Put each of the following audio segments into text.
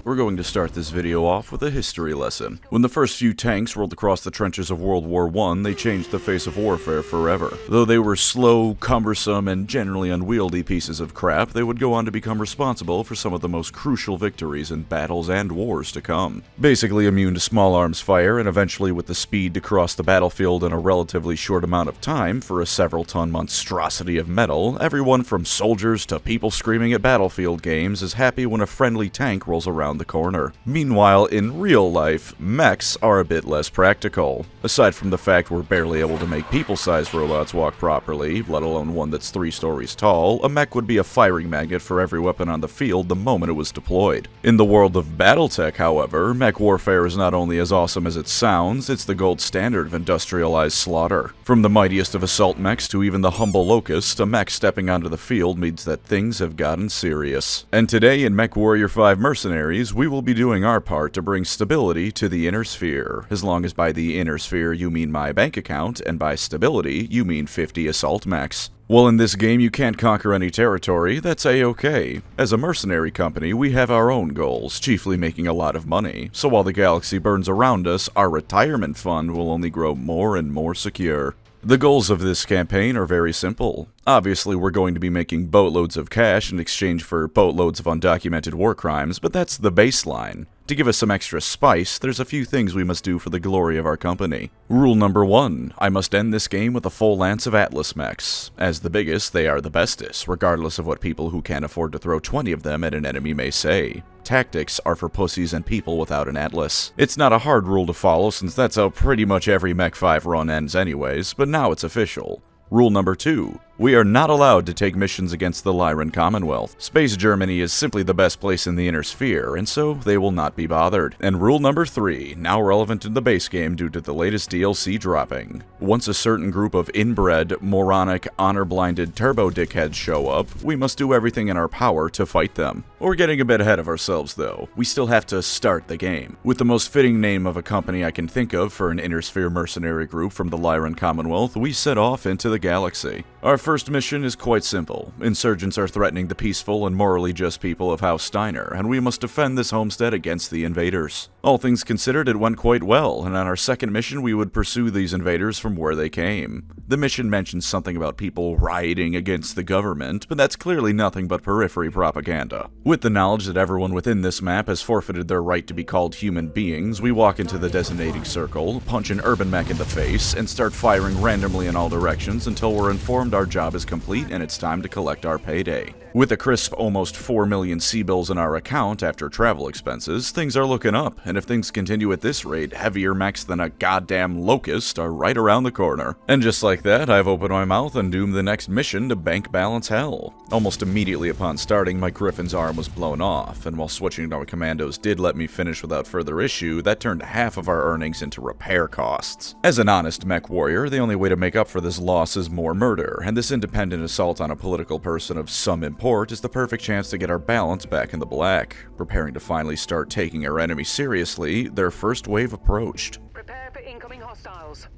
We're going to start this video off with a history lesson. When the first few tanks rolled across the trenches of World War I, they changed the face of warfare forever. Though they were slow, cumbersome, and generally unwieldy pieces of crap, they would go on to become responsible for some of the most crucial victories in battles and wars to come. Basically immune to small arms fire, and eventually with the speed to cross the battlefield in a relatively short amount of time for a several-ton monstrosity of metal, everyone from soldiers to people screaming at battlefield games is happy when a friendly tank rolls around the corner. Meanwhile, in real life, mechs are a bit less practical. Aside from the fact we're barely able to make people-sized robots walk properly, let alone one that's 3 stories tall, a mech would be a firing magnet for every weapon on the field the moment it was deployed. In the world of battletech, however, mech warfare is not only as awesome as it sounds, it's the gold standard of industrialized slaughter. From the mightiest of assault mechs to even the humble locust, a mech stepping onto the field means that things have gotten serious. And today in MechWarrior 5 Mercenaries, we will be doing our part to bring stability to the inner sphere, as long as by the inner sphere you mean my bank account, and by stability you mean 50 assault mechs. Well, in this game you can't conquer any territory, that's a-okay. As a mercenary company, we have our own goals, chiefly making a lot of money, so while the galaxy burns around us, our retirement fund will only grow more and more secure. The goals of this campaign are very simple. Obviously, we're going to be making boatloads of cash in exchange for boatloads of undocumented war crimes, but that's the baseline. To give us some extra spice, there's a few things we must do for the glory of our company. Rule number 1, I must end this game with a full lance of Atlas mechs. As the biggest, they are the bestest, regardless of what people who can't afford to throw 20 of them at an enemy may say. Tactics are for pussies and people without an Atlas. It's not a hard rule to follow since that's how pretty much every Mech 5 run ends anyways, but now it's official. Rule number 2, we are not allowed to take missions against the Lyran Commonwealth. Space Germany is simply the best place in the inner sphere, and so they will not be bothered. And rule number 3, now relevant in the base game due to the latest DLC dropping. Once a certain group of inbred, moronic, honor-blinded turbo dickheads show up, we must do everything in our power to fight them. We're getting a bit ahead of ourselves though. We still have to start the game. With the most fitting name of a company I can think of for an inner sphere mercenary group from the Lyran Commonwealth, we set off into the galaxy. Our first mission is quite simple. Insurgents are threatening the peaceful and morally just people of House Steiner, and we must defend this homestead against the invaders. All things considered, it went quite well, and on our second mission we would pursue these invaders from where they came. The mission mentions something about people rioting against the government, but that's clearly nothing but periphery propaganda. With the knowledge that everyone within this map has forfeited their right to be called human beings, we walk into the designating circle, punch an urban mech in the face, and start firing randomly in all directions until we're informed our job is complete and it's time to collect our payday. With a crisp almost 4 million C-bills in our account after travel expenses, things are looking up, and if things continue at this rate, heavier mechs than a goddamn locust are right around the corner. And just like that, I've opened my mouth and doomed the next mission to bank balance hell. Almost immediately upon starting, my Griffin's arm was blown off, and while switching to our commandos did let me finish without further issue, that turned half of our earnings into repair costs. As an honest mech warrior, the only way to make up for this loss is more murder, and this independent assault on a political person of some import is the perfect chance to get our balance back in the black. Preparing to finally start taking our enemy seriously, their first wave approached. Prepare for incoming hostiles.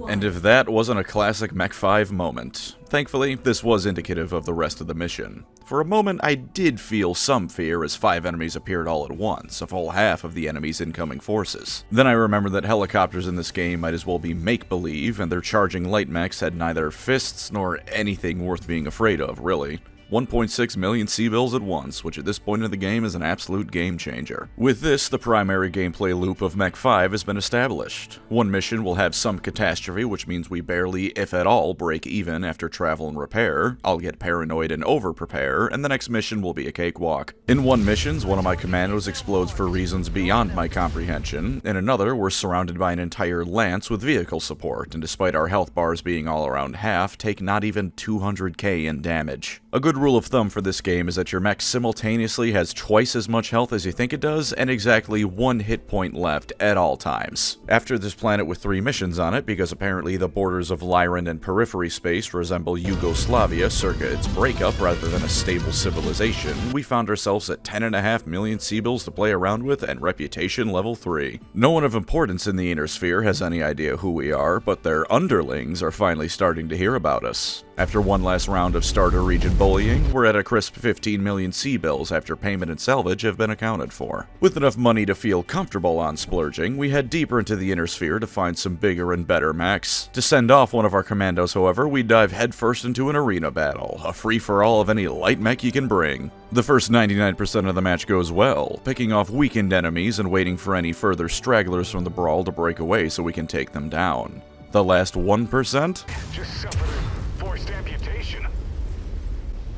And if that wasn't a classic Mech 5 moment. Thankfully, this was indicative of the rest of the mission. For a moment, I did feel some fear as 5 enemies appeared all at once, a full half of the enemy's incoming forces. Then I remembered that helicopters in this game might as well be make-believe, and their charging light mechs had neither fists nor anything worth being afraid of, really. 1.6 million C-bills at once, which at this point in the game is an absolute game changer. With this, the primary gameplay loop of Mech 5 has been established. One mission will have some catastrophe, which means we barely, if at all, break even after travel and repair. I'll get paranoid and over-prepare, and the next mission will be a cakewalk. In one mission, one of my commandos explodes for reasons beyond my comprehension. In another, we're surrounded by an entire lance with vehicle support, and despite our health bars being all around half, take not even 200k in damage. A good rule of thumb for this game is that your mech simultaneously has twice as much health as you think it does, and exactly 1 hit point left at all times. After this planet with 3 missions on it, because apparently the borders of Lyran and periphery space resemble Yugoslavia circa its breakup rather than a stable civilization, we found ourselves at 10.5 million C-bills to play around with and reputation level 3. No one of importance in the inner sphere has any idea who we are, but their underlings are finally starting to hear about us. After one last round of starter region bullying, being, we're at a crisp 15 million C-bills after payment and salvage have been accounted for. With enough money to feel comfortable on splurging, we head deeper into the inner sphere to find some bigger and better mechs. To send off one of our commandos, however, we dive headfirst into an arena battle, a free-for-all of any light mech you can bring. The first 99% of the match goes well, picking off weakened enemies and waiting for any further stragglers from the brawl to break away so we can take them down. The last 1%? Just suffered a forced amputation.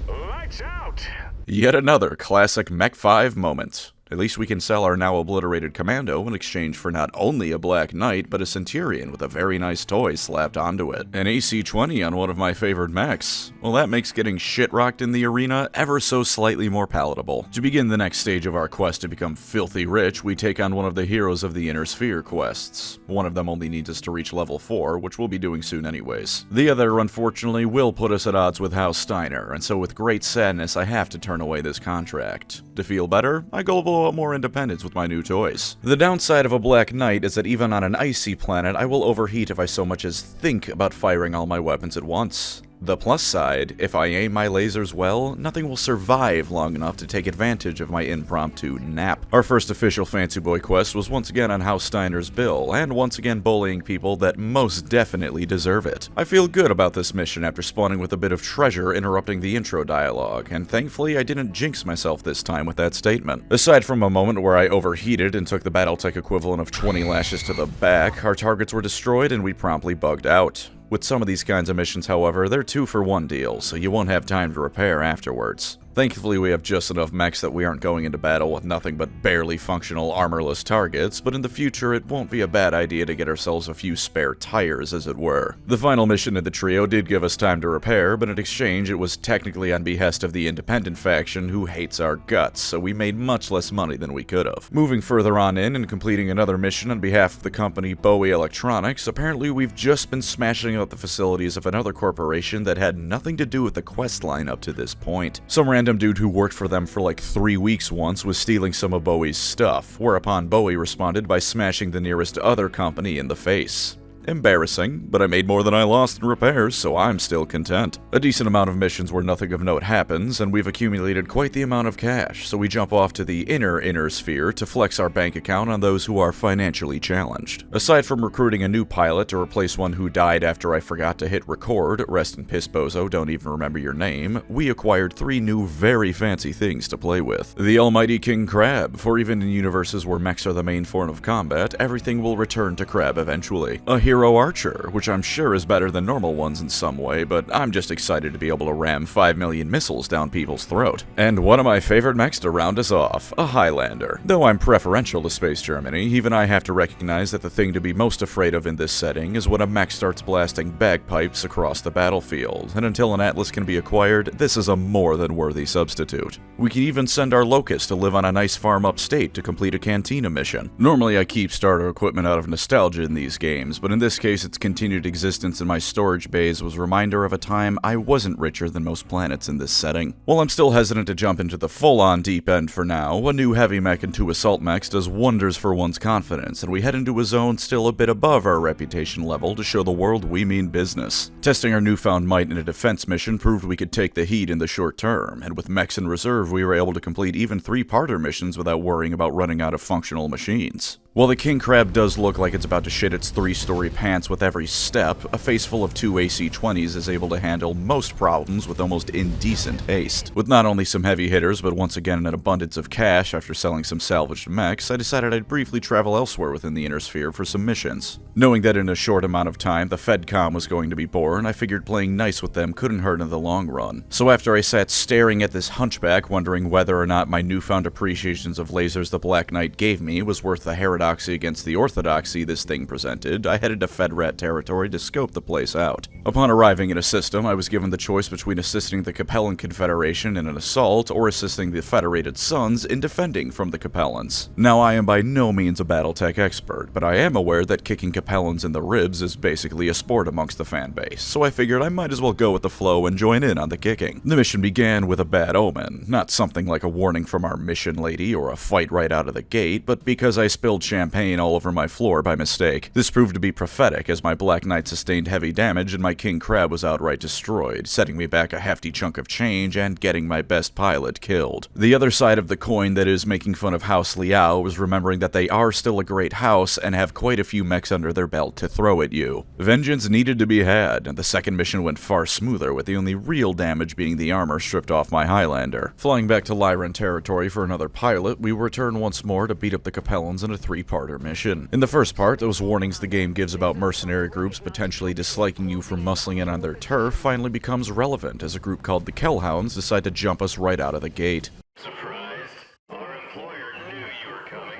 Lights out! Yet another classic Mech 5 moment. At least we can sell our now obliterated commando in exchange for not only a Black Knight, but a Centurion with a very nice toy slapped onto it. An AC-20 on one of my favorite mechs. Well, that makes getting shit-rocked in the arena ever so slightly more palatable. To begin the next stage of our quest to become filthy rich, we take on one of the heroes of the Inner Sphere quests. One of them only needs us to reach level 4, which we'll be doing soon anyways. The other, unfortunately, will put us at odds with House Steiner, and so with great sadness I have to turn away this contract. To feel better, I go blow up more independence with my new toys. The downside of a Black Knight is that even on an icy planet, I will overheat if I so much as think about firing all my weapons at once. The plus side, if I aim my lasers well, nothing will survive long enough to take advantage of my impromptu nap. Our first official Fancy Boy quest was once again on House Steiner's bill, and once again bullying people that most definitely deserve it. I feel good about this mission after spawning with a bit of treasure interrupting the intro dialogue, and thankfully I didn't jinx myself this time with that statement. Aside from a moment where I overheated and took the Battletech equivalent of 20 lashes to the back, our targets were destroyed and we promptly bugged out. With some of these kinds of missions, however, they're 2-for-1 deals, so you won't have time to repair afterwards. Thankfully, we have just enough mechs that we aren't going into battle with nothing but barely functional armorless targets, but in the future it won't be a bad idea to get ourselves a few spare tires, as it were. The final mission of the trio did give us time to repair, but in exchange it was technically on behest of the independent faction who hates our guts, so we made much less money than we could have. Moving further on in and completing another mission on behalf of the company Bowie Electronics, apparently we've just been smashing out the facilities of another corporation that had nothing to do with the quest line up to this point. Some random dude who worked for them for like 3 weeks once was stealing some of Bowie's stuff, whereupon Bowie responded by smashing the nearest other company in the face. Embarrassing, but I made more than I lost in repairs, so I'm still content. A decent amount of missions where nothing of note happens, and we've accumulated quite the amount of cash, so we jump off to the inner sphere to flex our bank account on those who are financially challenged. Aside from recruiting a new pilot to replace one who died after I forgot to hit record, rest in piss bozo, don't even remember your name, we acquired 3 new very fancy things to play with. The almighty King Crab, for even in universes where mechs are the main form of combat, everything will return to Crab eventually. A hero archer, which I'm sure is better than normal ones in some way, but I'm just excited to be able to ram 5 million missiles down people's throat. And one of my favorite mechs to round us off, a Highlander. Though I'm preferential to Space Germany, even I have to recognize that the thing to be most afraid of in this setting is when a mech starts blasting bagpipes across the battlefield, and until an Atlas can be acquired, this is a more than worthy substitute. We can even send our Locust to live on a nice farm upstate to complete a Cantina mission. Normally I keep starter equipment out of nostalgia in these games, but in this case its continued existence in my storage bays was a reminder of a time I wasn't richer than most planets in this setting. While I'm still hesitant to jump into the full-on deep end for now, a new heavy mech and 2 assault mechs does wonders for one's confidence, and we head into a zone still a bit above our reputation level to show the world we mean business. Testing our newfound might in a defense mission proved we could take the heat in the short term, and with mechs in reserve we were able to complete even 3-parter missions without worrying about running out of functional machines. While the King Crab does look like it's about to shit its 3-story pants with every step, a face full of 2 AC-20s is able to handle most problems with almost indecent haste. With not only some heavy hitters, but once again an abundance of cash after selling some salvaged mechs, I decided I'd briefly travel elsewhere within the Inner Sphere for some missions. Knowing that in a short amount of time the FedCom was going to be born, I figured playing nice with them couldn't hurt in the long run. So after I sat staring at this hunchback wondering whether or not my newfound appreciations of lasers the Black Knight gave me was worth the heterodoxy against the orthodoxy this thing presented, I headed to Fedrat territory to scope the place out. Upon arriving in a system, I was given the choice between assisting the Capellan Confederation in an assault or assisting the Federated Sons in defending from the Capellans. Now, I am by no means a Battletech expert, but I am aware that kicking Capellans in the ribs is basically a sport amongst the fanbase, so I figured I might as well go with the flow and join in on the kicking. The mission began with a bad omen, not something like a warning from our mission lady or a fight right out of the gate, but because I spilled champagne all over my floor by mistake. This proved to be prophetic, as my Black Knight sustained heavy damage and my King Crab was outright destroyed, setting me back a hefty chunk of change and getting my best pilot killed. The other side of the coin that is making fun of House Liao was remembering that they are still a great house and have quite a few mechs under their belt to throw at you. Vengeance needed to be had, and the second mission went far smoother, with the only real damage being the armor stripped off my Highlander. Flying back to Lyran territory for another pilot, we return once more to beat up the Capellans in a three-parter mission. In the first part, those warnings the game gives about mercenary groups potentially disliking you for muscling in on their turf finally becomes relevant as a group called the Kellhounds decide to jump us right out of the gate. Surprise! Our employer knew you were coming.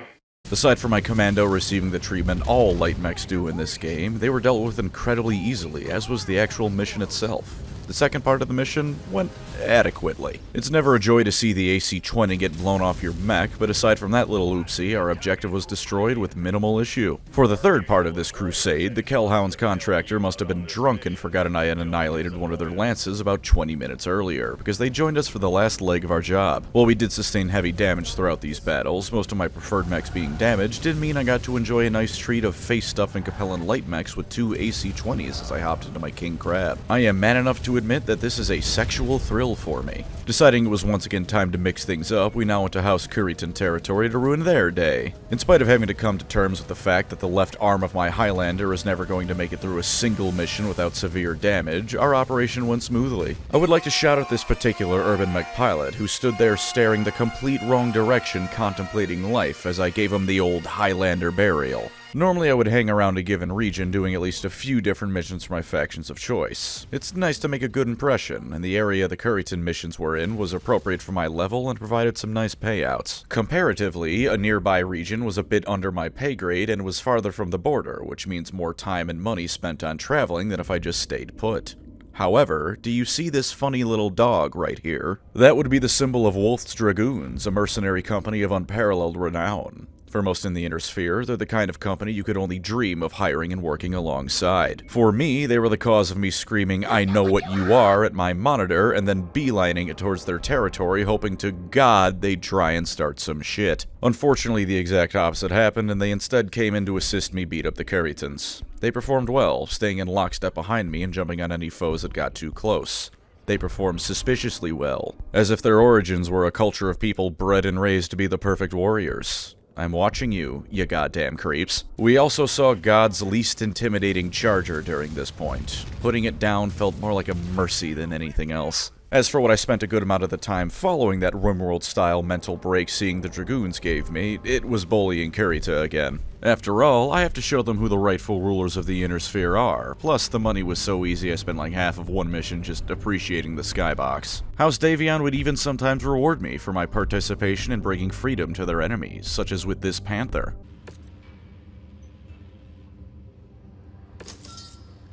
Aside from my commando receiving the treatment all light mechs do in this game, they were dealt with incredibly easily, as was the actual mission itself. The second part of the mission went adequately. It's never a joy to see the AC-20 get blown off your mech, but aside from that little oopsie, our objective was destroyed with minimal issue. For the third part of this crusade, the Kellhounds contractor must have been drunk and forgotten I had annihilated one of their lances about 20 minutes earlier, because they joined us for the last leg of our job. While we did sustain heavy damage throughout these battles, most of my preferred mechs being damaged did mean I got to enjoy a nice treat of face-stuffing Capellan light mechs with two AC-20s as I hopped into my King Crab. I am man enough to admit that this is a sexual thrill for me. Deciding it was once again time to mix things up, we now went to House Curryton territory to ruin their day. In spite of having to come to terms with the fact that the left arm of my Highlander is never going to make it through a single mission without severe damage, our operation went smoothly. I would like to shout out this particular urban mech pilot who stood there staring the complete wrong direction contemplating life as I gave him the old Highlander burial. Normally I would hang around a given region doing at least a few different missions for my factions of choice. It's nice to make a good impression, and the area the Curryton missions were in was appropriate for my level and provided some nice payouts. Comparatively, a nearby region was a bit under my pay grade and was farther from the border, which means more time and money spent on traveling than if I just stayed put. However, do you see this funny little dog right here? That would be the symbol of Wolf's Dragoons, a mercenary company of unparalleled renown. For most in the Inner Sphere, they're the kind of company you could only dream of hiring and working alongside. For me, they were the cause of me screaming, "I know what you are," at my monitor, and then beelining it towards their territory, hoping to God they'd try and start some shit. Unfortunately, the exact opposite happened, and they instead came in to assist me beat up the Currytons. They performed well, staying in lockstep behind me and jumping on any foes that got too close. They performed suspiciously well, as if their origins were a culture of people bred and raised to be the perfect warriors. I'm watching you, you goddamn creeps. We also saw God's least intimidating charger during this point. Putting it down felt more like a mercy than anything else. As for what I spent a good amount of the time following that RimWorld-style mental break seeing the Dragoons gave me, it was bullying Kurita again. After all, I have to show them who the rightful rulers of the Inner Sphere are, plus the money was so easy I spent like half of one mission just appreciating the skybox. House Davion would even sometimes reward me for my participation in bringing freedom to their enemies, such as with this panther.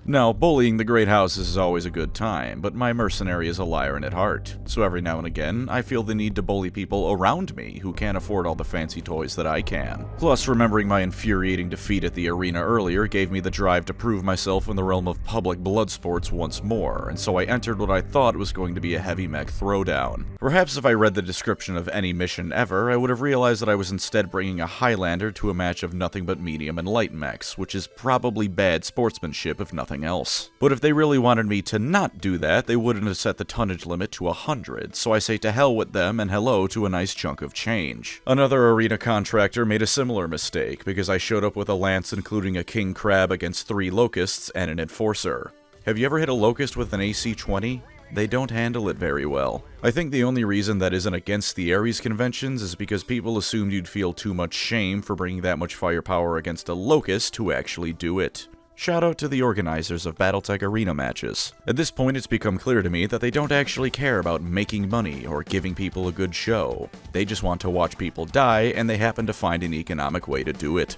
Now, bullying the great houses is always a good time, but my mercenary is a Lyran at heart, so every now and again, I feel the need to bully people around me who can't afford all the fancy toys that I can. Plus, remembering my infuriating defeat at the arena earlier gave me the drive to prove myself in the realm of public blood sports once more, and so I entered what I thought was going to be a heavy mech throwdown. Perhaps if I read the description of any mission ever, I would have realized that I was instead bringing a Highlander to a match of nothing but medium and light mechs, which is probably bad sportsmanship if nothing else. But if they really wanted me to not do that, they wouldn't have set the tonnage limit to 100, so I say to hell with them and hello to a nice chunk of change. Another arena contractor made a similar mistake, because I showed up with a lance including a king crab against 3 locusts and an enforcer. Have you ever hit a locust with an AC-20? They don't handle it very well. I think the only reason that isn't against the Ares conventions is because people assumed you'd feel too much shame for bringing that much firepower against a locust to actually do it. Shout out to the organizers of Battletech arena matches. At this point, it's become clear to me that they don't actually care about making money or giving people a good show. They just want to watch people die, and they happen to find an economic way to do it.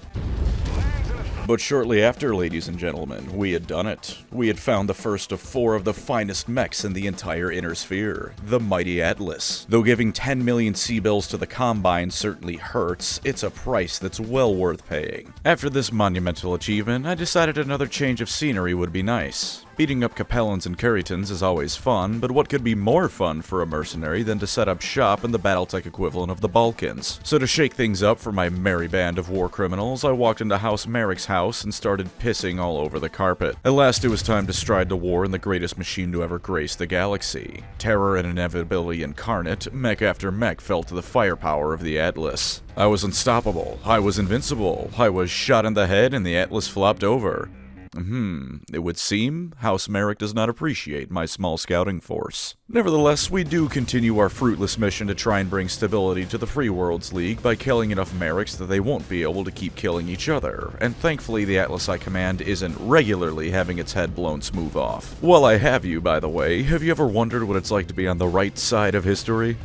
But shortly after, ladies and gentlemen, we had done it. We had found the first of 4 of the finest mechs in the entire Inner Sphere, the mighty Atlas. Though giving 10 million C-bills to the Combine certainly hurts, it's a price that's well worth paying. After this monumental achievement, I decided another change of scenery would be nice. Beating up Capellans and Curitans is always fun, but what could be more fun for a mercenary than to set up shop in the Battletech equivalent of the Balkans? So to shake things up for my merry band of war criminals, I walked into House Merrick's house and started pissing all over the carpet. At last it was time to stride to war in the greatest machine to ever grace the galaxy. Terror and inevitability incarnate, mech after mech fell to the firepower of the Atlas. I was unstoppable, I was invincible, I was shot in the head and the Atlas flopped over. It would seem House Merrick does not appreciate my small scouting force. Nevertheless, we do continue our fruitless mission to try and bring stability to the Free Worlds League by killing enough Merricks that they won't be able to keep killing each other, and thankfully the Atlas I command isn't regularly having its head blown smooth off. While I have you, by the way, have you ever wondered what it's like to be on the right side of history?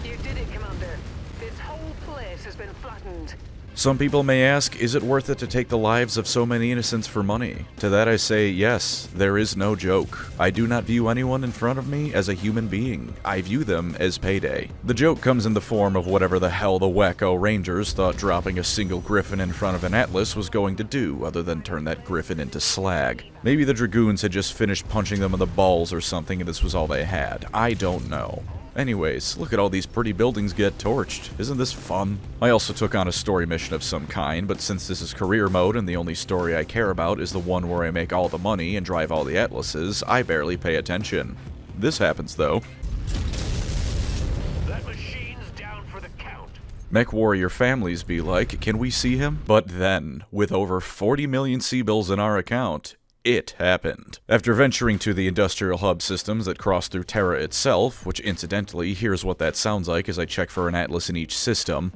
You did it, Commander. This whole place has been flattened. Some people may ask, is it worth it to take the lives of so many innocents for money? To that I say, yes, there is no joke. I do not view anyone in front of me as a human being. I view them as payday. The joke comes in the form of whatever the hell the wacko Rangers thought dropping a single Griffin in front of an Atlas was going to do, other than turn that Griffin into slag. Maybe the Dragoons had just finished punching them in the balls or something and this was all they had. I don't know. Anyways, look at all these pretty buildings get torched. Isn't this fun? I also took on a story mission of some kind, but since this is career mode and the only story I care about is the one where I make all the money and drive all the Atlases, I barely pay attention. This happens though. That machine's down for the count. MechWarrior families be like, can we see him? But then, with over 40 million C-bills in our account, it happened. After venturing to the industrial hub systems that cross through Terra itself, which incidentally, here's what that sounds like as I check for an Atlas in each system,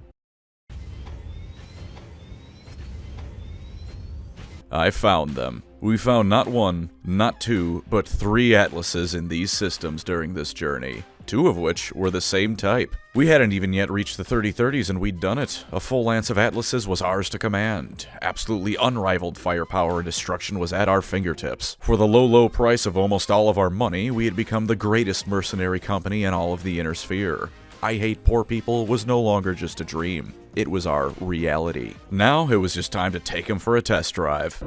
I found them. We found not one, not two, but 3 Atlases in these systems during this journey. 2 of which were the same type. We hadn't even yet reached the 3030s and we'd done it. A full lance of Atlases was ours to command. Absolutely unrivaled firepower and destruction was at our fingertips. For the low price of almost all of our money, we had become the greatest mercenary company in all of the Inner Sphere. I Hate Poor People was no longer just a dream. It was our reality. Now it was just time to take him for a test drive.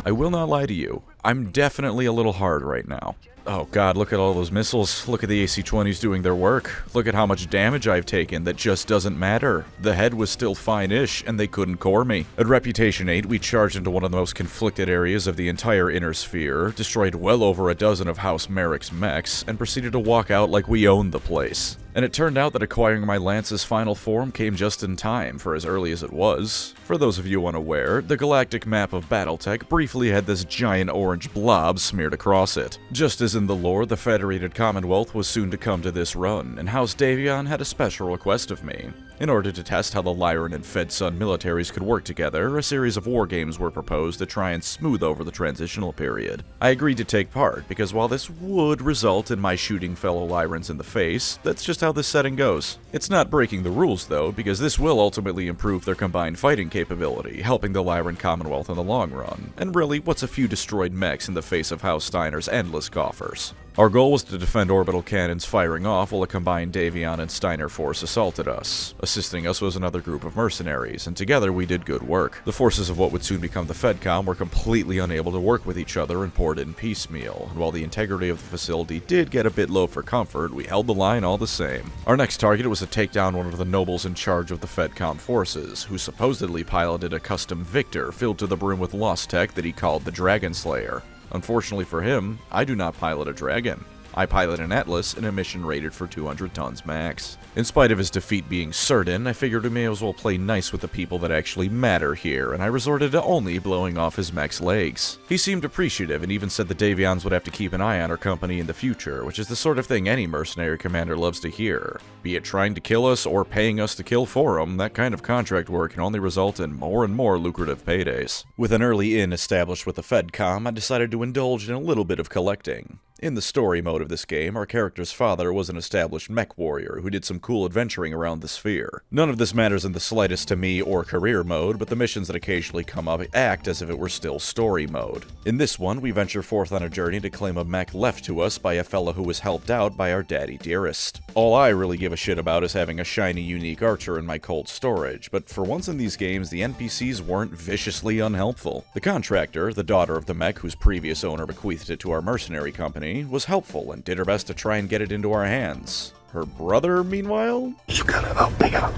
I will not lie to you, I'm definitely a little hard right now. Oh god, look at all those missiles, look at the AC-20s doing their work, look at how much damage I've taken that just doesn't matter. The head was still fine-ish, and they couldn't core me. At Reputation 8, we charged into one of the most conflicted areas of the entire Inner Sphere, destroyed well over a dozen of House Merrick's mechs, and proceeded to walk out like we owned the place. And it turned out that acquiring my Lance's final form came just in time, for as early as it was. For those of you unaware, the galactic map of Battletech briefly had this giant orange blob smeared across it. Just as in the lore, the Federated Commonwealth was soon to come to this run, and House Davion had a special request of me. In order to test how the Lyran and FedSun militaries could work together, a series of wargames were proposed to try and smooth over the transitional period. I agreed to take part, because while this would result in my shooting fellow Lyrans in the face, that's just how this setting goes. It's not breaking the rules though, because this will ultimately improve their combined fighting capability, helping the Lyran Commonwealth in the long run. And really, what's a few destroyed mechs in the face of House Steiner's endless coffers? Our goal was to defend orbital cannons firing off while a combined Davion and Steiner force assaulted us. Assisting us was another group of mercenaries, and together we did good work. The forces of what would soon become the FedCom were completely unable to work with each other and poured in piecemeal, and while the integrity of the facility did get a bit low for comfort, we held the line all the same. Our next target was to take down one of the nobles in charge of the FedCom forces, who supposedly piloted a custom Victor filled to the brim with lost tech that he called the Dragon Slayer. Unfortunately for him, I do not pilot a dragon. I pilot an Atlas in a mission rated for 200 tons max. In spite of his defeat being certain, I figured we may as well play nice with the people that actually matter here, and I resorted to only blowing off his mech's legs. He seemed appreciative and even said the Davions would have to keep an eye on our company in the future, which is the sort of thing any mercenary commander loves to hear. Be it trying to kill us or paying us to kill for him, that kind of contract work can only result in more and more lucrative paydays. With an early in established with the FedCom, I decided to indulge in a little bit of collecting. In the story mode of this game, our character's father was an established mech warrior who did some cool adventuring around the sphere. None of this matters in the slightest to me or career mode, but the missions that occasionally come up act as if it were still story mode. In this one, we venture forth on a journey to claim a mech left to us by a fella who was helped out by our daddy dearest. All I really give a shit about is having a shiny, unique archer in my cold storage, but for once in these games, the NPCs weren't viciously unhelpful. The contractor, the daughter of the mech whose previous owner bequeathed it to our mercenary company, was helpful and did her best to try and get it into our hands. Her brother, meanwhile? You gotta help me out.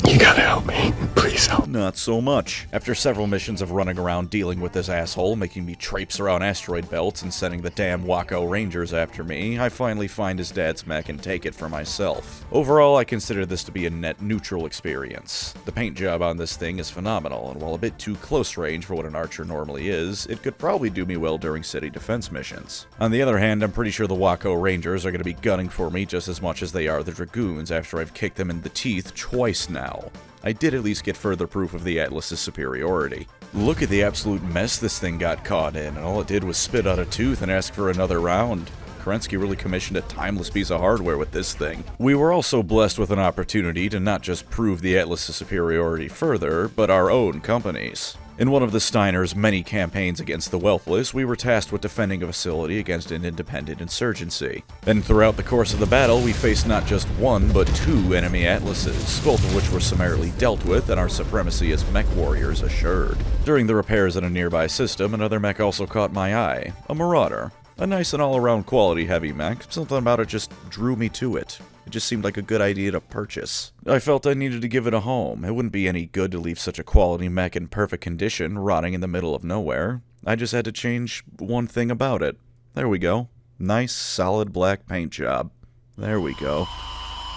You gotta help me. Please help. Not so much. After several missions of running around dealing with this asshole, making me traipse around asteroid belts and sending the damn Wako Rangers after me, I finally find his dad's mech and take it for myself. Overall, I consider this to be a net neutral experience. The paint job on this thing is phenomenal, and while a bit too close range for what an archer normally is, it could probably do me well during city defense missions. On the other hand, I'm pretty sure the Wako Rangers are going to be gunning for me just as much as they are the Dragoons after I've kicked them in the teeth twice now. I did at least get further proof of the Atlas's superiority. Look at the absolute mess this thing got caught in, and all it did was spit out a tooth and ask for another round. Kerensky really commissioned a timeless piece of hardware with this thing. We were also blessed with an opportunity to not just prove the Atlas's superiority further, but our own companies. In one of the Steiner's many campaigns against the wealthless, we were tasked with defending a facility against an independent insurgency. And throughout the course of the battle, we faced not just one, but two enemy Atlases, both of which were summarily dealt with and our supremacy as mech warriors assured. During the repairs in a nearby system, another mech also caught my eye, a Marauder. A nice and all-around quality heavy mech, something about it just drew me to it. It just seemed like a good idea to purchase. I felt I needed to give it a home. It wouldn't be any good to leave such a quality mech in perfect condition, rotting in the middle of nowhere. I just had to change one thing about it. There we go. Nice, solid black paint job. There we go.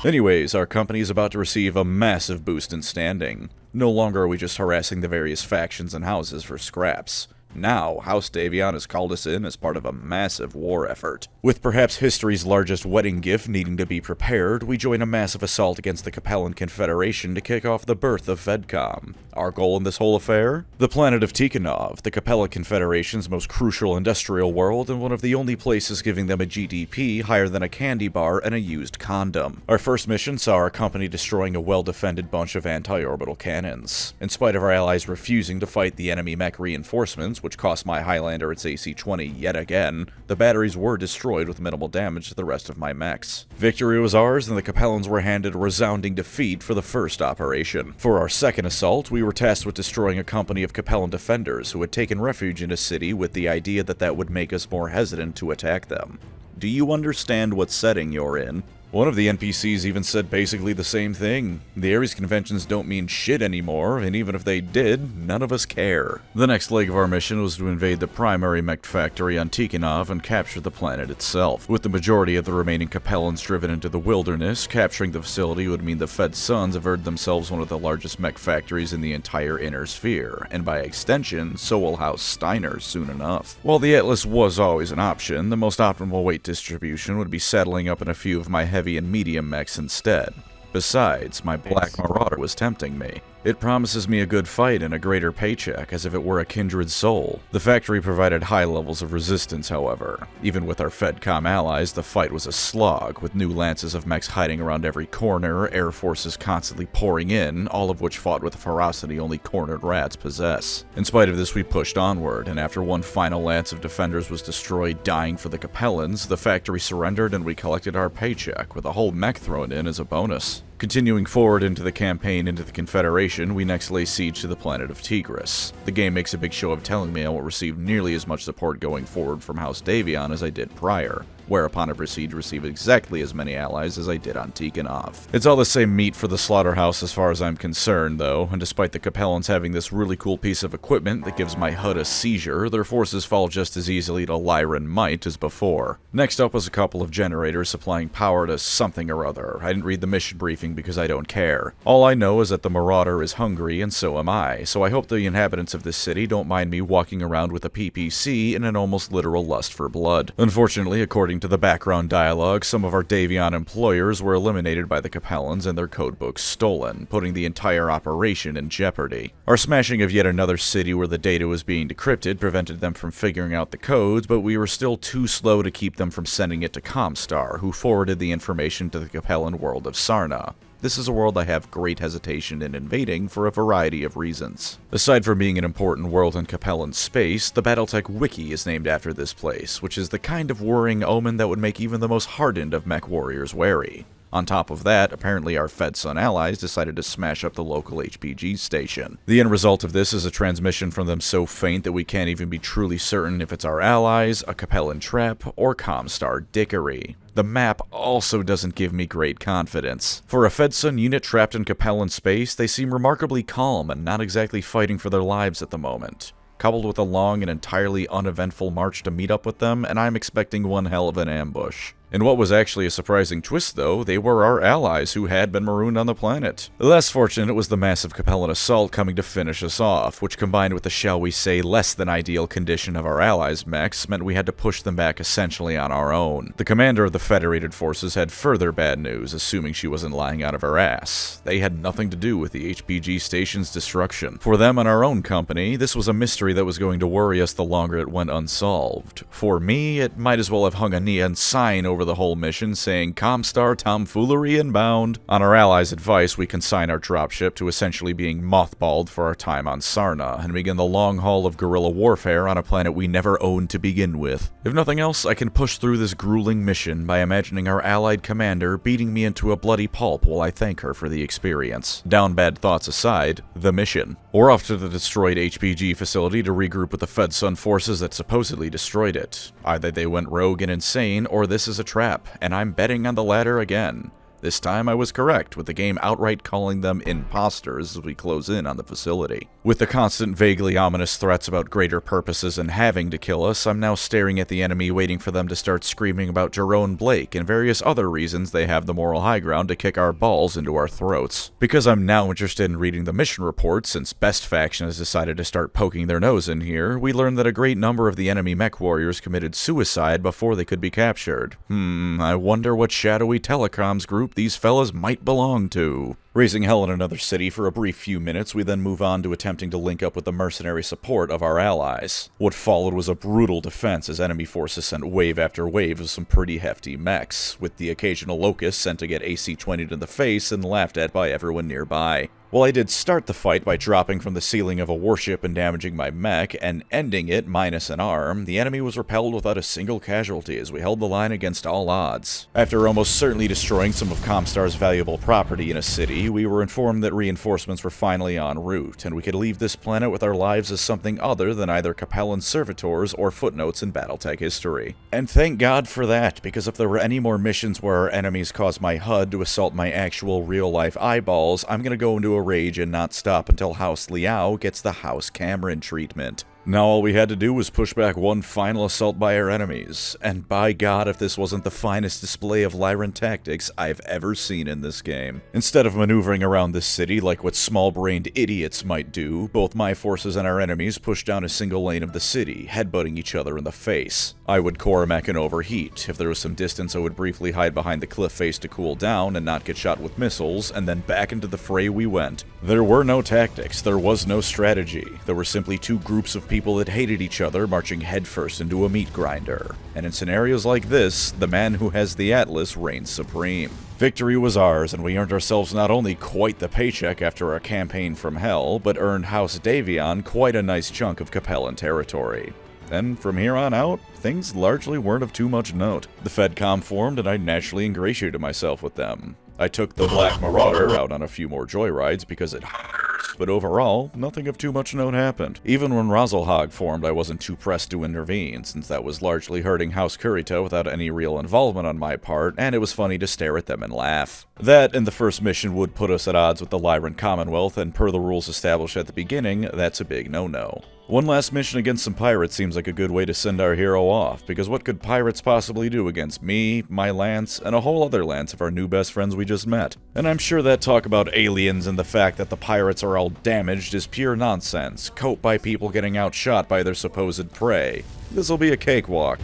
Anyways, our company is about to receive a massive boost in standing. No longer are we just harassing the various factions and houses for scraps. Now, House Davion has called us in as part of a massive war effort. With perhaps history's largest wedding gift needing to be prepared, we join a massive assault against the Capellan Confederation to kick off the birth of FedCom. Our goal in this whole affair? The planet of Tikonnov, the Capella Confederation's most crucial industrial world and one of the only places giving them a GDP higher than a candy bar and a used condom. Our first mission saw our company destroying a well-defended bunch of anti-orbital cannons. In spite of our allies refusing to fight the enemy mech reinforcements, which cost my Highlander its AC-20 yet again, the batteries were destroyed with minimal damage to the rest of my mechs. Victory was ours, and the Capellans were handed a resounding defeat for the first operation. For our second assault, we were tasked with destroying a company of Capellan defenders who had taken refuge in a city with the idea that that would make us more hesitant to attack them. Do you understand what setting you're in? One of the NPCs even said basically the same thing. The Ares conventions don't mean shit anymore, and even if they did, none of us care. The next leg of our mission was to invade the primary mech factory on Tikonnov and capture the planet itself. With the majority of the remaining Capellans driven into the wilderness, capturing the facility would mean the Fed Sons have earned themselves one of the largest mech factories in the entire inner sphere, and by extension, so will House Steiner soon enough. While the Atlas was always an option, the most optimal weight distribution would be settling up in a few of my heavy and medium mechs instead. Besides, my Black Marauder was tempting me. It promises me a good fight and a greater paycheck, as if it were a kindred soul. The factory provided high levels of resistance, however. Even with our FedCom allies, the fight was a slog, with new lances of mechs hiding around every corner, air forces constantly pouring in, all of which fought with a ferocity only cornered rats possess. In spite of this, we pushed onward, and after one final lance of defenders was destroyed dying for the Capellans, the factory surrendered and we collected our paycheck, with a whole mech thrown in as a bonus. Continuing forward into the campaign into the Confederation, we next lay siege to the planet of Tigris. The game makes a big show of telling me I won't receive nearly as much support going forward from House Davion as I did prior, whereupon I proceed to receive exactly as many allies as I did on Tikonnov. It's all the same meat for the slaughterhouse as far as I'm concerned, though, and despite the Capellans having this really cool piece of equipment that gives my HUD a seizure, their forces fall just as easily to Lyran might as before. Next up was a couple of generators supplying power to something or other. I didn't read the mission briefing because I don't care. All I know is that the Marauder is hungry and so am I, so I hope the inhabitants of this city don't mind me walking around with a PPC in an almost literal lust for blood. Unfortunately, according According to the background dialogue, some of our Davion employers were eliminated by the Capellans and their codebooks stolen, putting the entire operation in jeopardy. Our smashing of yet another city where the data was being decrypted prevented them from figuring out the codes, but we were still too slow to keep them from sending it to ComStar, who forwarded the information to the Capellan world of Sarna. This is a world I have great hesitation in invading for a variety of reasons. Aside from being an important world in Capellan space, the Battletech Wiki is named after this place, which is the kind of worrying omen that would make even the most hardened of MechWarriors wary. On top of that, apparently our FedCom allies decided to smash up the local HPG station. The end result of this is a transmission from them so faint that we can't even be truly certain if it's our allies, a Capellan trap, or ComStar dickery. The map also doesn't give me great confidence. For a FedCom unit trapped in Capellan space, they seem remarkably calm and not exactly fighting for their lives at the moment. Coupled with a long and entirely uneventful march to meet up with them, and I'm expecting one hell of an ambush. In what was actually a surprising twist, though, they were our allies who had been marooned on the planet. Less fortunate was the massive Capellan assault coming to finish us off, which combined with the, shall we say, less than ideal condition of our allies' mechs, meant we had to push them back essentially on our own. The commander of the Federated Forces had further bad news, assuming she wasn't lying out of her ass. They had nothing to do with the HPG station's destruction. For them and our own company, this was a mystery that was going to worry us the longer it went unsolved. For me, it might as well have hung a neon sign over the whole mission saying ComStar tomfoolery inbound. On our allies' advice, we consign our dropship to essentially being mothballed for our time on Sarna, and begin the long haul of guerrilla warfare on a planet we never owned to begin with. If nothing else, I can push through this grueling mission by imagining our allied commander beating me into a bloody pulp while I thank her for the experience. Down bad thoughts aside, the mission. We're off to the destroyed HPG facility to regroup with the FedCom forces that supposedly destroyed it. Either they went rogue and insane, or this is a trap, and I'm betting on the latter again. This time I was correct, with the game outright calling them imposters as we close in on the facility. With the constant vaguely ominous threats about greater purposes and having to kill us, I'm now staring at the enemy waiting for them to start screaming about Jerome Blake and various other reasons they have the moral high ground to kick our balls into our throats. Because I'm now interested in reading the mission report, since Best Faction has decided to start poking their nose in here, we learn that a great number of the enemy mech warriors committed suicide before they could be captured. I wonder what shadowy telecoms group these fellas might belong to. Raising hell in another city for a brief few minutes, we then move on to attempting to link up with the mercenary support of our allies. What followed was a brutal defense as enemy forces sent wave after wave of some pretty hefty mechs, with the occasional locust sent to get AC-20'd in the face and laughed at by everyone nearby. While I did start the fight by dropping from the ceiling of a warship and damaging my mech, and ending it minus an arm, the enemy was repelled without a single casualty as we held the line against all odds. After almost certainly destroying some of ComStar's valuable property in a city, we were informed that reinforcements were finally en route, and we could leave this planet with our lives as something other than either Capellan servitors or footnotes in Battletech history. And thank God for that, because if there were any more missions where our enemies caused my HUD to assault my actual real-life eyeballs, I'm gonna go into a rage and not stop until House Liao gets the House Cameron treatment. Now all we had to do was push back one final assault by our enemies, and by God if this wasn't the finest display of Lyran tactics I've ever seen in this game. Instead of maneuvering around this city like what small-brained idiots might do, both my forces and our enemies pushed down a single lane of the city, headbutting each other in the face. I would core mech and overheat. If there was some distance, I would briefly hide behind the cliff face to cool down and not get shot with missiles, and then back into the fray we went. There were no tactics, there was no strategy. There were simply two groups of people that hated each other marching headfirst into a meat grinder. And in scenarios like this, the man who has the Atlas reigns supreme. Victory was ours, and we earned ourselves not only quite the paycheck after our campaign from hell, but earned House Davion quite a nice chunk of Capellan territory. And from here on out, things largely weren't of too much note. The FedCom formed, and I naturally ingratiated myself with them. I took the Black Marauder out on a few more joyrides because it hungers, but overall, nothing of too much note happened. Even when Razelhog formed, I wasn't too pressed to intervene, since that was largely hurting House Kurita without any real involvement on my part, and it was funny to stare at them and laugh. That and the first mission would put us at odds with the Lyran Commonwealth, and per the rules established at the beginning, that's a big no-no. One last mission against some pirates seems like a good way to send our hero off, because what could pirates possibly do against me, my lance, and a whole other lance of our new best friends we just met? And I'm sure that talk about aliens and the fact that the pirates are all damaged is pure nonsense, coped by people getting outshot by their supposed prey. This'll be a cakewalk.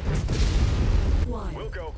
We'll go.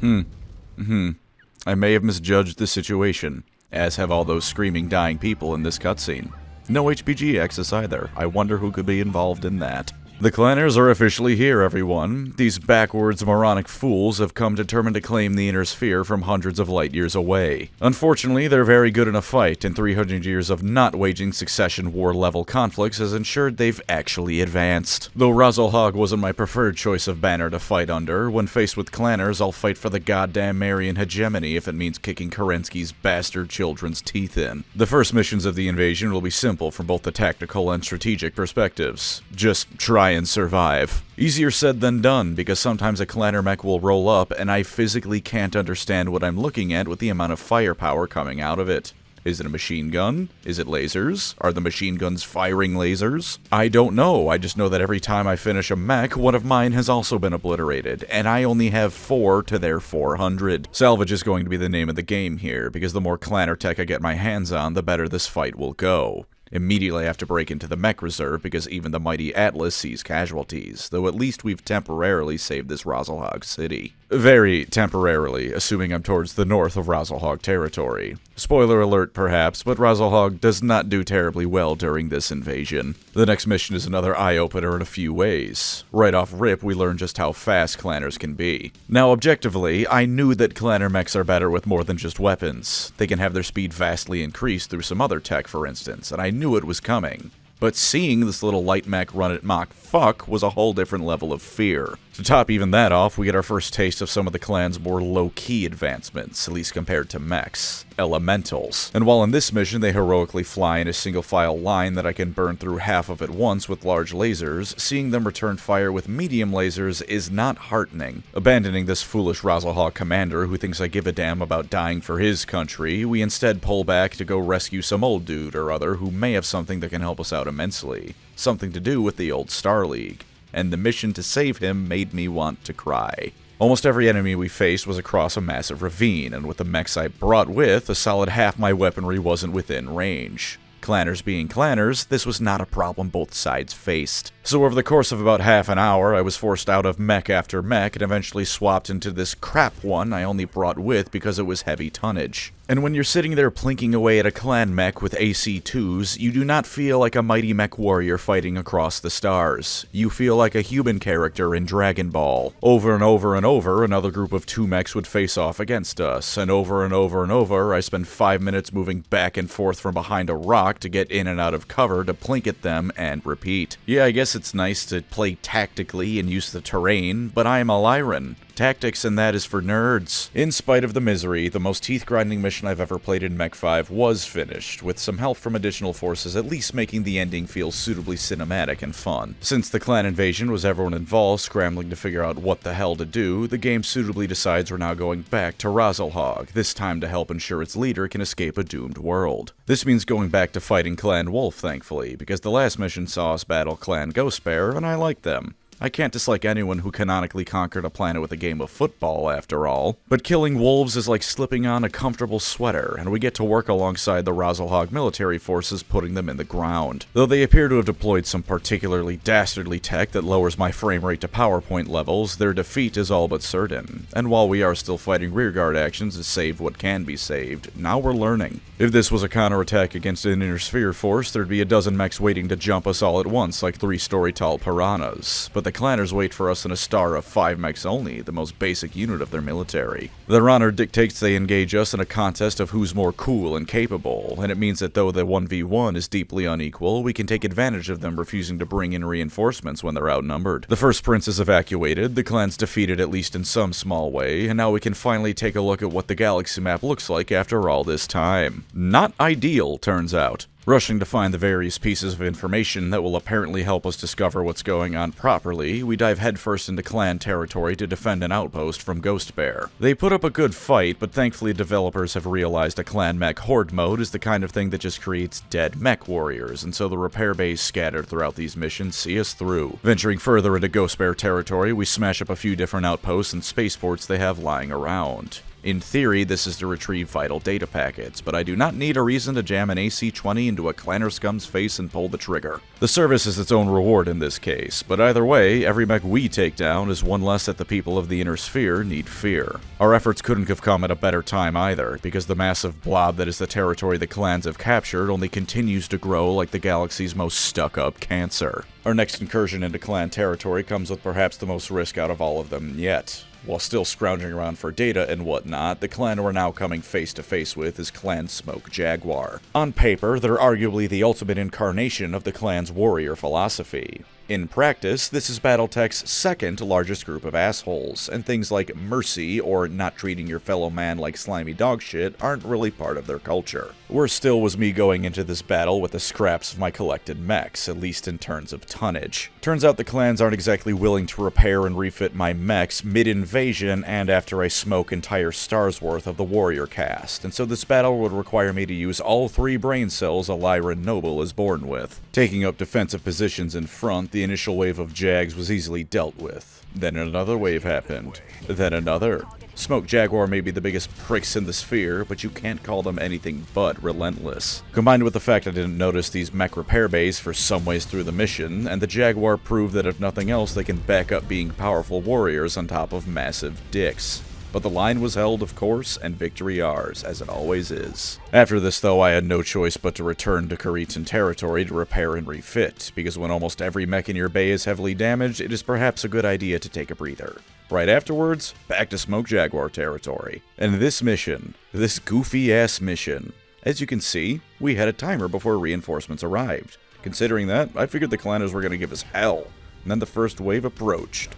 I may have misjudged the situation, as have all those screaming dying people in this cutscene. No HPG access either. I wonder who could be involved in that. The clanners are officially here, everyone. These backwards, moronic fools have come determined to claim the inner sphere from hundreds of light years away. Unfortunately, they're very good in a fight, and 300 years of not waging succession war-level conflicts has ensured they've actually advanced. Though Razzlehog wasn't my preferred choice of banner to fight under, when faced with clanners, I'll fight for the goddamn Marian hegemony if it means kicking Kerensky's bastard children's teeth in. The first missions of the invasion will be simple from both the tactical and strategic perspectives. Just try and survive. Easier said than done, because sometimes a clanner mech will roll up and I physically can't understand what I'm looking at with the amount of firepower coming out of it. Is it a machine gun? Is it lasers? Are the machine guns firing lasers? I don't know, I just know that every time I finish a mech, one of mine has also been obliterated, and I only have 4 to their 400. Salvage is going to be the name of the game here, because the more clanner tech I get my hands on, the better this fight will go. Immediately I have to break into the mech reserve because even the mighty Atlas sees casualties, though at least we've temporarily saved this Razzlehog city. Very temporarily, assuming I'm towards the north of Razzlehog territory. Spoiler alert perhaps, but Razzlehog does not do terribly well during this invasion. The next mission is another eye-opener in a few ways. Right off rip, we learn just how fast clanners can be. Now objectively, I knew that clanner mechs are better with more than just weapons. They can have their speed vastly increased through some other tech, for instance, and I knew it was coming. But seeing this little light mech run at Mach fuck was a whole different level of fear. To top even that off, we get our first taste of some of the clan's more low-key advancements, at least compared to mechs. Elementals. And while in this mission they heroically fly in a single-file line that I can burn through half of at once with large lasers, seeing them return fire with medium lasers is not heartening. Abandoning this foolish Razzlehog commander who thinks I give a damn about dying for his country, we instead pull back to go rescue some old dude or other who may have something that can help us out immensely. Something to do with the old Star League. And the mission to save him made me want to cry. Almost every enemy we faced was across a massive ravine, and with the mechs I brought with, a solid half my weaponry wasn't within range. Clanners being clanners, this was not a problem both sides faced. So over the course of about half an hour, I was forced out of mech after mech and eventually swapped into this crap one I only brought with because it was heavy tonnage. And when you're sitting there plinking away at a clan mech with AC-2s, you do not feel like a mighty MechWarrior fighting across the stars. You feel like a human character in Dragon Ball. Over and over and over, another group of 2 mechs would face off against us, and over and over and over, I spend 5 minutes moving back and forth from behind a rock to get in and out of cover to plink at them and repeat. Yeah, I guess it's nice to play tactically and use the terrain, but I am a Lyran. Tactics and that is for nerds. In spite of the misery, the most teeth-grinding mission I've ever played in Mech 5 was finished, with some help from additional forces at least making the ending feel suitably cinematic and fun. Since the clan invasion was everyone involved scrambling to figure out what the hell to do, the game suitably decides we're now going back to Razzlehog, this time to help ensure its leader can escape a doomed world. This means going back to fighting Clan Wolf, thankfully, because the last mission saw us battle Clan Ghostbear, and I like them. I can't dislike anyone who canonically conquered a planet with a game of football, after all. But killing wolves is like slipping on a comfortable sweater, and we get to work alongside the Razzlehog military forces putting them in the ground. Though they appear to have deployed some particularly dastardly tech that lowers my frame rate to PowerPoint levels, their defeat is all but certain. And while we are still fighting rearguard actions to save what can be saved, now we're learning. If this was a counterattack against an inner sphere force, there'd be a dozen mechs waiting to jump us all at once like 3-story tall piranhas. But the clanners wait for us in a star of 5 mechs only, the most basic unit of their military. Their honor dictates they engage us in a contest of who's more cool and capable, and it means that though the 1v1 is deeply unequal, we can take advantage of them refusing to bring in reinforcements when they're outnumbered. The first prince is evacuated, the clan's defeated at least in some small way, and now we can finally take a look at what the galaxy map looks like after all this time. Not ideal, turns out. Rushing to find the various pieces of information that will apparently help us discover what's going on properly, we dive headfirst into clan territory to defend an outpost from Ghostbear. They put up a good fight, but thankfully developers have realized a clan mech horde mode is the kind of thing that just creates dead mech warriors, and so the repair bays scattered throughout these missions see us through. Venturing further into Ghostbear territory, we smash up a few different outposts and spaceports they have lying around. In theory, this is to retrieve vital data packets, but I do not need a reason to jam an AC-20 into a clanner scum's face and pull the trigger. The service is its own reward in this case, but either way, every mech we take down is one less that the people of the Inner Sphere need fear. Our efforts couldn't have come at a better time either, because the massive blob that is the territory the clans have captured only continues to grow like the galaxy's most stuck-up cancer. Our next incursion into clan territory comes with perhaps the most risk out of all of them yet. While still scrounging around for data and whatnot, the clan we're now coming face to face with is Clan Smoke Jaguar. On paper, they're arguably the ultimate incarnation of the clan's warrior philosophy. In practice, this is Battletech's second largest group of assholes, and things like mercy or not treating your fellow man like slimy dog shit aren't really part of their culture. Worse still was me going into this battle with the scraps of my collected mechs, at least in terms of tonnage. Turns out the clans aren't exactly willing to repair and refit my mechs mid-invasion and after I smoke entire stars worth of the warrior cast, and so this battle would require me to use all 3 brain cells a Lyran noble is born with. Taking up defensive positions in front, the initial wave of Jags was easily dealt with. Then another wave happened. Then another. Smoke Jaguar may be the biggest pricks in the sphere, but you can't call them anything but relentless. Combined with the fact I didn't notice these mech repair bays for some ways through the mission, and the Jaguar proved that if nothing else they can back up being powerful warriors on top of massive dicks. But the line was held, of course, and victory ours, as it always is. After this, though, I had no choice but to return to Kharitan territory to repair and refit, because when almost every mech in your bay is heavily damaged, it is perhaps a good idea to take a breather. Right afterwards, back to Smoke Jaguar territory. And this mission, this goofy-ass mission, as you can see, we had a timer before reinforcements arrived. Considering that, I figured the clanners were going to give us hell, and then the first wave approached.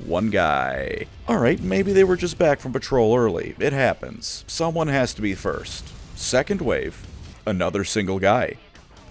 One guy. Alright, maybe they were just back from patrol early. It happens. Someone has to be first. Second wave, another single guy.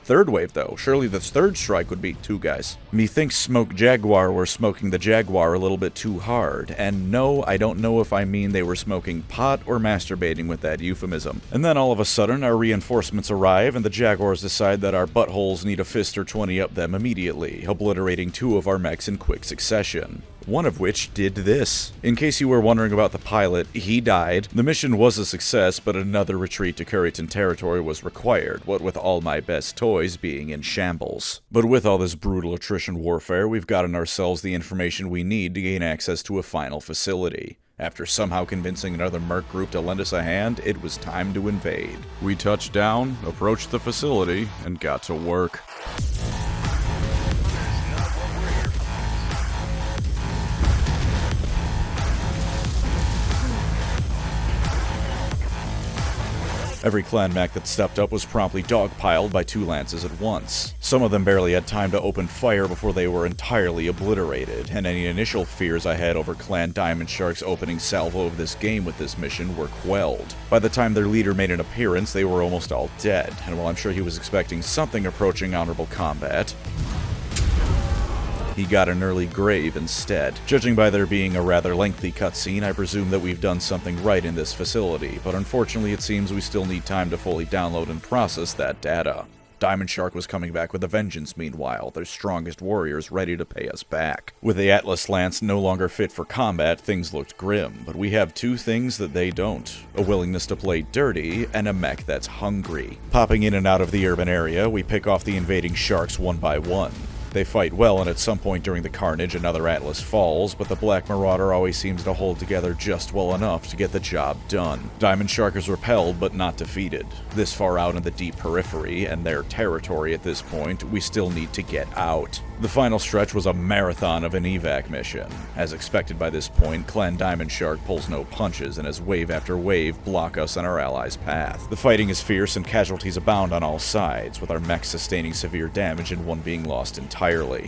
Third wave, though. Surely the third strike would be 2 guys. Methinks Smoke Jaguar were smoking the Jaguar a little bit too hard. And no, I don't know if I mean they were smoking pot or masturbating with that euphemism. And then all of a sudden, our reinforcements arrive, and the Jaguars decide that our buttholes need a fist or 20 up them immediately, obliterating 2 of our mechs in quick succession. One of which did this. In case you were wondering about the pilot, he died. The mission was a success, but another retreat to Kharitan territory was required, what with all my best toys being in shambles. But with all this brutal attrition warfare, we've gotten ourselves the information we need to gain access to a final facility. After somehow convincing another merc group to lend us a hand, it was time to invade. We touched down, approached the facility, and got to work. Every clan mech that stepped up was promptly dogpiled by 2 lances at once. Some of them barely had time to open fire before they were entirely obliterated, and any initial fears I had over Clan Diamond Shark's opening salvo of this game with this mission were quelled. By the time their leader made an appearance, they were almost all dead, and while I'm sure he was expecting something approaching honorable combat, he got an early grave instead. Judging by there being a rather lengthy cutscene, I presume that we've done something right in this facility, but unfortunately it seems we still need time to fully download and process that data. Diamond Shark was coming back with a vengeance meanwhile, their strongest warriors ready to pay us back. With the Atlas Lance no longer fit for combat, things looked grim, but we have 2 things that they don't. A willingness to play dirty, and a mech that's hungry. Popping in and out of the urban area, we pick off the invading sharks one by one. They fight well, and at some point during the carnage another Atlas falls, but the Black Marauder always seems to hold together just well enough to get the job done. Diamond Shark is repelled, but not defeated. This far out in the deep periphery, and their territory at this point, we still need to get out. The final stretch was a marathon of an evac mission. As expected by this point, Clan Diamond Shark pulls no punches, and as wave after wave block us on our allies' path. The fighting is fierce and casualties abound on all sides, with our mechs sustaining severe damage and one being lost entirely.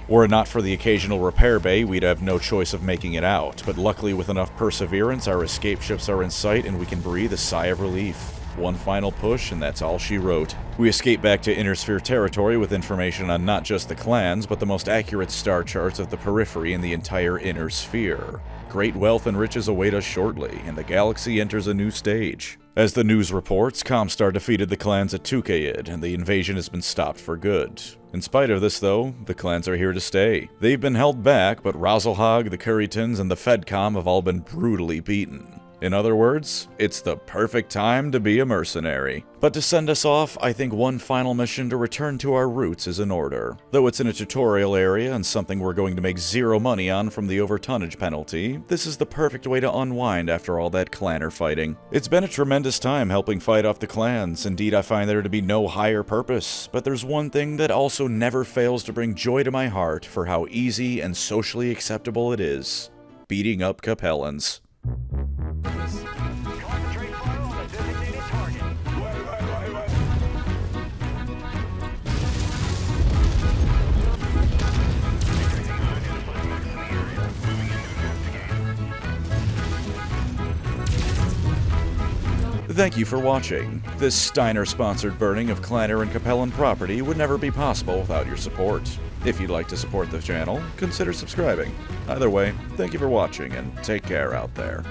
Were it not for the occasional repair bay, we'd have no choice of making it out, but luckily with enough perseverance, our escape ships are in sight and we can breathe a sigh of relief. One final push, and that's all she wrote. We escape back to Inner Sphere territory with information on not just the clans, but the most accurate star charts of the periphery in the entire Inner Sphere. Great wealth and riches await us shortly, and the galaxy enters a new stage. As the news reports, ComStar defeated the clans at Tukayid, and the invasion has been stopped for good. In spite of this, though, the clans are here to stay. They've been held back, but Razelhag, the Kharitans, and the FedCom have all been brutally beaten. In other words, it's the perfect time to be a mercenary. But to send us off, I think one final mission to return to our roots is in order. Though it's in a tutorial area and something we're going to make zero money on from the overtonnage penalty, this is the perfect way to unwind after all that clanner fighting. It's been a tremendous time helping fight off the clans. Indeed, I find there to be no higher purpose. But there's one thing that also never fails to bring joy to my heart for how easy and socially acceptable it is: beating up Capellans. Concentrate fire on the designated target. Thank you for watching. This Steiner-sponsored burning of Clanner and Capellan property would never be possible without your support. If you'd like to support the channel, consider subscribing. Either way, thank you for watching and take care out there.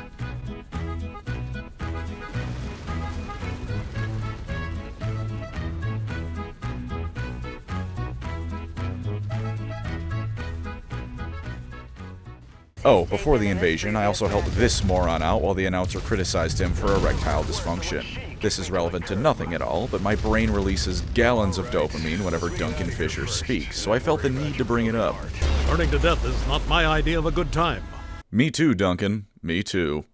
Oh, before the invasion, I also helped this moron out while the announcer criticized him for erectile dysfunction. This is relevant to nothing at all, but my brain releases gallons of dopamine whenever Duncan Fisher speaks, so I felt the need to bring it up. Burning to death is not my idea of a good time. Me too, Duncan. Me too.